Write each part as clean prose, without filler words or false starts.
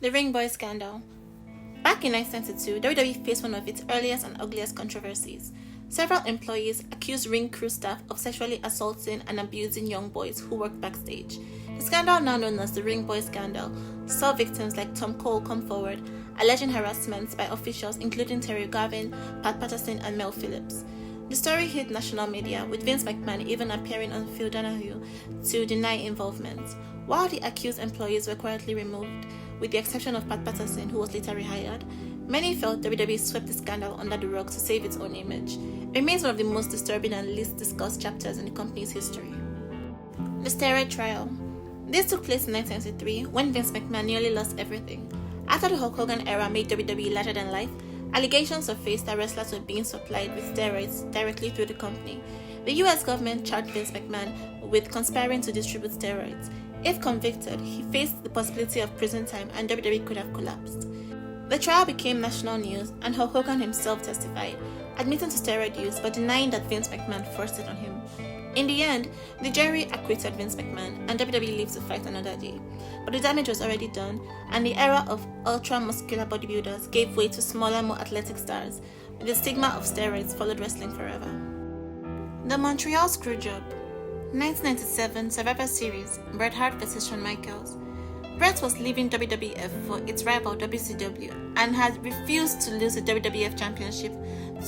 The Ring Boy Scandal. Back in 1992, WWE faced one of its earliest and ugliest controversies. Several employees accused ring crew staff of sexually assaulting and abusing young boys who worked backstage. The scandal, now known as the Ring Boy Scandal, saw victims like Tom Cole come forward, alleging harassment by officials including Terry Garvin, Pat Patterson, and Mel Phillips. The story hit national media, with Vince McMahon even appearing on Phil Donahue to deny involvement, while the accused employees were quietly removed, with the exception of Pat Patterson, who was later rehired. Many felt WWE swept the scandal under the rug to save its own image. It remains one of the most disturbing and least discussed chapters in the company's history. The Steroid Trial. This took place in 1993 when Vince McMahon nearly lost everything. After the Hulk Hogan era made WWE larger than life, allegations surfaced that wrestlers were being supplied with steroids directly through the company. The US government charged Vince McMahon with conspiring to distribute steroids. If convicted, he faced the possibility of prison time and WWE could have collapsed. The trial became national news and Hulk Hogan himself testified, admitting to steroid use but denying that Vince McMahon forced it on him. In the end, the jury acquitted Vince McMahon and WWE lived to fight another day. But the damage was already done, and the era of ultra-muscular bodybuilders gave way to smaller, more athletic stars, with the stigma of steroids followed wrestling forever. The Montreal Screwjob. 1997 Survivor Series, Bret Hart vs. Shawn Michaels. Bret was leaving WWF for its rival WCW and had refused to lose the WWF Championship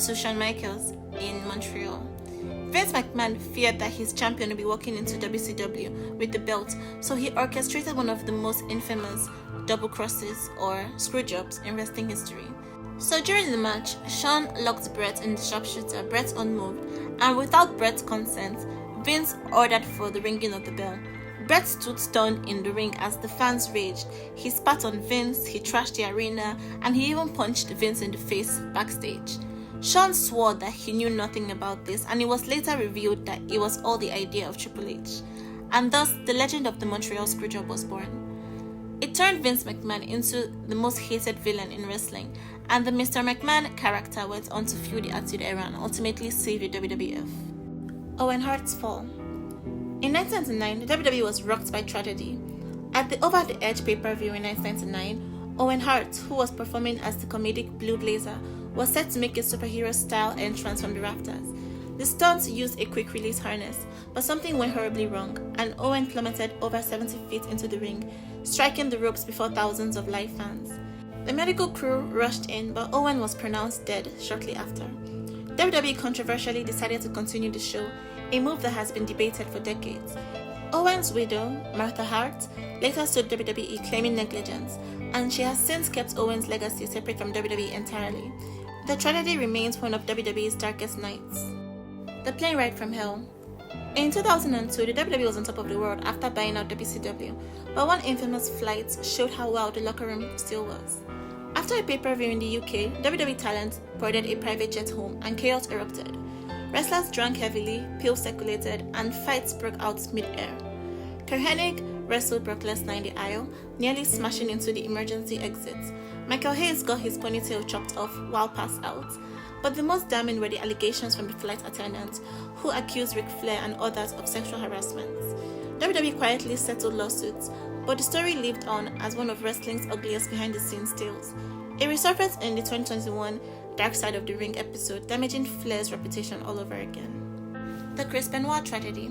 to Shawn Michaels in Montreal. Vince McMahon feared that his champion would be walking into WCW with the belt, so he orchestrated one of the most infamous double crosses or screw jobs in wrestling history. So during the match, Shawn locked Bret in the sharpshooter, Bret unmoved, and without Bret's consent, Vince ordered for the ringing of the bell. Bret stood stunned in the ring as the fans raged. He spat on Vince, he trashed the arena, and he even punched Vince in the face backstage. Shawn swore that he knew nothing about this, and it was later revealed that it was all the idea of Triple H. And thus, the legend of the Montreal Screwjob was born. It turned Vince McMahon into the most hated villain in wrestling, and the Mr. McMahon character went on to fuel the Attitude Era and ultimately save the WWF. Owen Hart's fall. In 1999, the WWE was rocked by tragedy. At the Over the Edge pay-per-view in 1999, Owen Hart, who was performing as the comedic Blue Blazer, was set to make a superhero-style entrance from the rafters. The stunt used a quick-release harness, but something went horribly wrong, and Owen plummeted over 70 feet into the ring, striking the ropes before thousands of live fans. The medical crew rushed in, but Owen was pronounced dead shortly after. WWE controversially decided to continue the show, a move that has been debated for decades. Owen's widow, Martha Hart, later sued WWE claiming negligence, and she has since kept Owen's legacy separate from WWE entirely. The tragedy remains one of WWE's darkest nights. The plane ride from hell. In 2002, the WWE was on top of the world after buying out WCW, but one infamous flight showed how wild the locker room still was. After a pay-per-view in the UK, WWE talent boarded a private jet home and chaos erupted. Wrestlers drank heavily, pills circulated, and fights broke out mid-air. Kerhenig wrestled Brock Lesnar in the aisle, nearly smashing into the emergency exits. Michael Hayes got his ponytail chopped off while passed out. But the most damning were the allegations from the flight attendants, who accused Ric Flair and others of sexual harassment. WWE quietly settled lawsuits, but the story lived on as one of wrestling's ugliest behind-the-scenes tales. It resurfaced in the 2021 Dark Side of the Ring episode, damaging Flair's reputation all over again. The Chris Benoit Tragedy.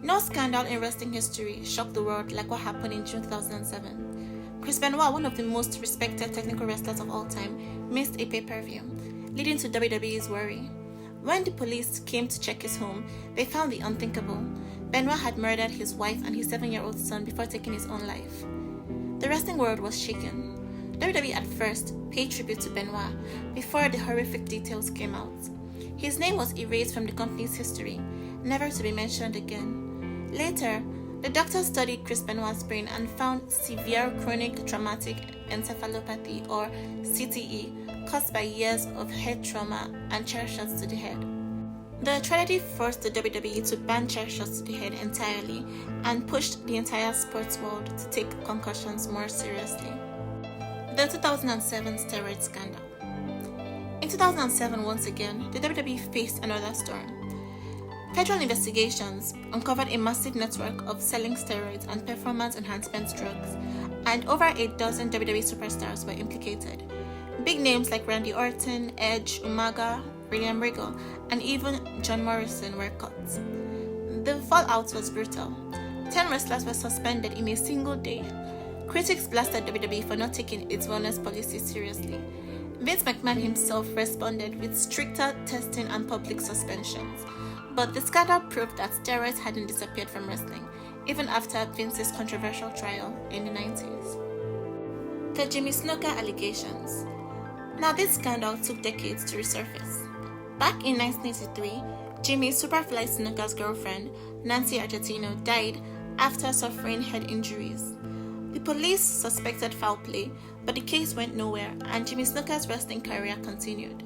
No scandal in wrestling history shocked the world like what happened in June 2007. Chris Benoit, one of the most respected technical wrestlers of all time, missed a pay-per-view, leading to WWE's worry. When the police came to check his home, they found the unthinkable. Benoit had murdered his wife and his 7-year-old son before taking his own life. The wrestling world was shaken. WWE at first paid tribute to Benoit before the horrific details came out. His name was erased from the company's history, never to be mentioned again. Later, the doctors studied Chris Benoit's brain and found severe chronic traumatic encephalopathy, or CTE, caused by years of head trauma and chair shots to the head. The tragedy forced the WWE to ban chair shots to the head entirely and pushed the entire sports world to take concussions more seriously. The 2007 Steroid Scandal. In 2007, once again, the WWE faced another storm. Federal investigations uncovered a massive network of selling steroids and performance enhancement drugs, and over a dozen WWE superstars were implicated. Big names like Randy Orton, Edge, Umaga, William Regal, and even John Morrison were cut. The fallout was brutal. 10 wrestlers were suspended in a single day. Critics blasted WWE for not taking its wellness policy seriously. Vince McMahon himself responded with stricter testing and public suspensions. But the scandal proved that steroids hadn't disappeared from wrestling, even after Vince's controversial trial in the 90s. The Jimmy Snuka allegations. Now, this scandal took decades to resurface. Back in 1983, Jimmy Superfly Snuka's girlfriend, Nancy Argentino, died after suffering head injuries. The police suspected foul play, but the case went nowhere and Jimmy Snuka's wrestling career continued.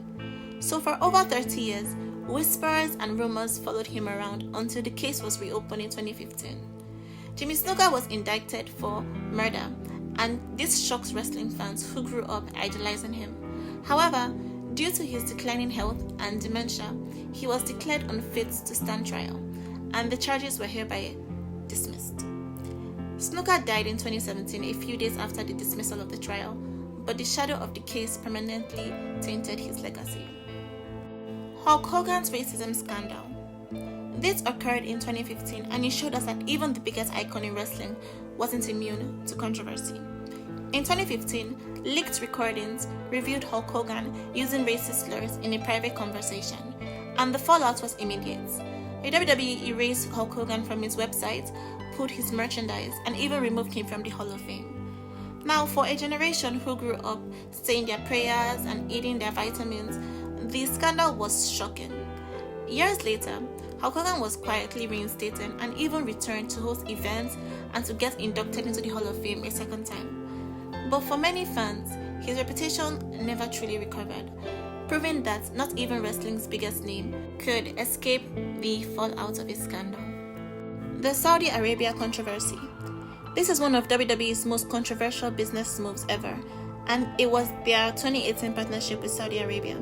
So for over 30 years, whispers and rumors followed him around until the case was reopened in 2015. Jimmy Snuka was indicted for murder, and this shocks wrestling fans who grew up idolizing him. However, due to his declining health and dementia, he was declared unfit to stand trial, and the charges were hereby dismissed. Snuka died in 2017, a few days after the dismissal of the trial, but the shadow of the case permanently tainted his legacy. Hulk Hogan's racism scandal. This occurred in 2015, and it showed us that even the biggest icon in wrestling wasn't immune to controversy. In 2015, leaked recordings revealed Hulk Hogan using racist slurs in a private conversation, and the fallout was immediate. The WWE erased Hulk Hogan from his website, pulled his merchandise, and even removed him from the Hall of Fame. Now, for a generation who grew up saying their prayers and eating their vitamins, the scandal was shocking. Years later, Hulk Hogan was quietly reinstated and even returned to host events and to get inducted into the Hall of Fame a second time. But for many fans, his reputation never truly recovered, proving that not even wrestling's biggest name could escape the fallout of a scandal. The Saudi Arabia controversy. This is one of WWE's most controversial business moves ever, and it was their 2018 partnership with Saudi Arabia.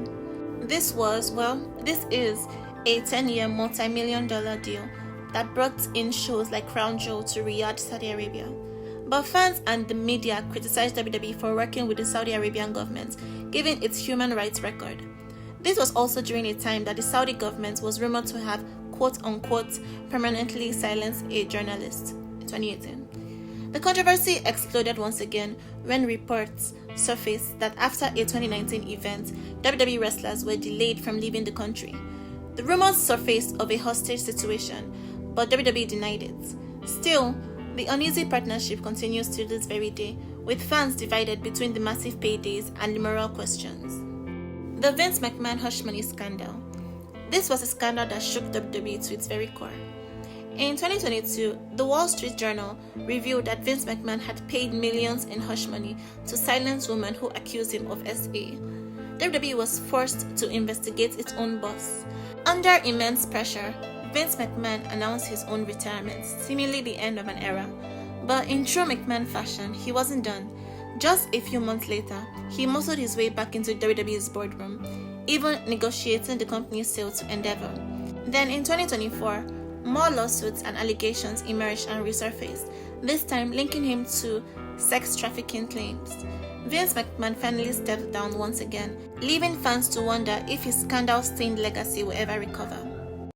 This is a 10-year multi-million-dollar deal that brought in shows like Crown Jewel to Riyadh, Saudi Arabia. But fans and the media criticized WWE for working with the Saudi Arabian government, given its human rights record. This was also during a time that the Saudi government was rumored to have quote-unquote permanently silenced a journalist in 2018. The controversy exploded once again when reports surfaced that after a 2019 event, WWE wrestlers were delayed from leaving the country. The rumors surfaced of a hostage situation, but WWE denied it. Still, the uneasy partnership continues to this very day, with fans divided between the massive paydays and the moral questions. The Vince McMahon hush money scandal. This was a scandal that shook WWE to its very core. In 2022, the Wall Street Journal revealed that Vince McMahon had paid millions in hush money to silence women who accused him of SA. WWE was forced to investigate its own boss. Under immense pressure, Vince McMahon announced his own retirement, seemingly the end of an era. But in true McMahon fashion, he wasn't done. Just a few months later, he muscled his way back into WWE's boardroom, even negotiating the company's sale to Endeavor. Then in 2024, more lawsuits and allegations emerged and resurfaced, this time linking him to sex trafficking claims. Vince McMahon finally stepped down once again, leaving fans to wonder if his scandal-stained legacy will ever recover.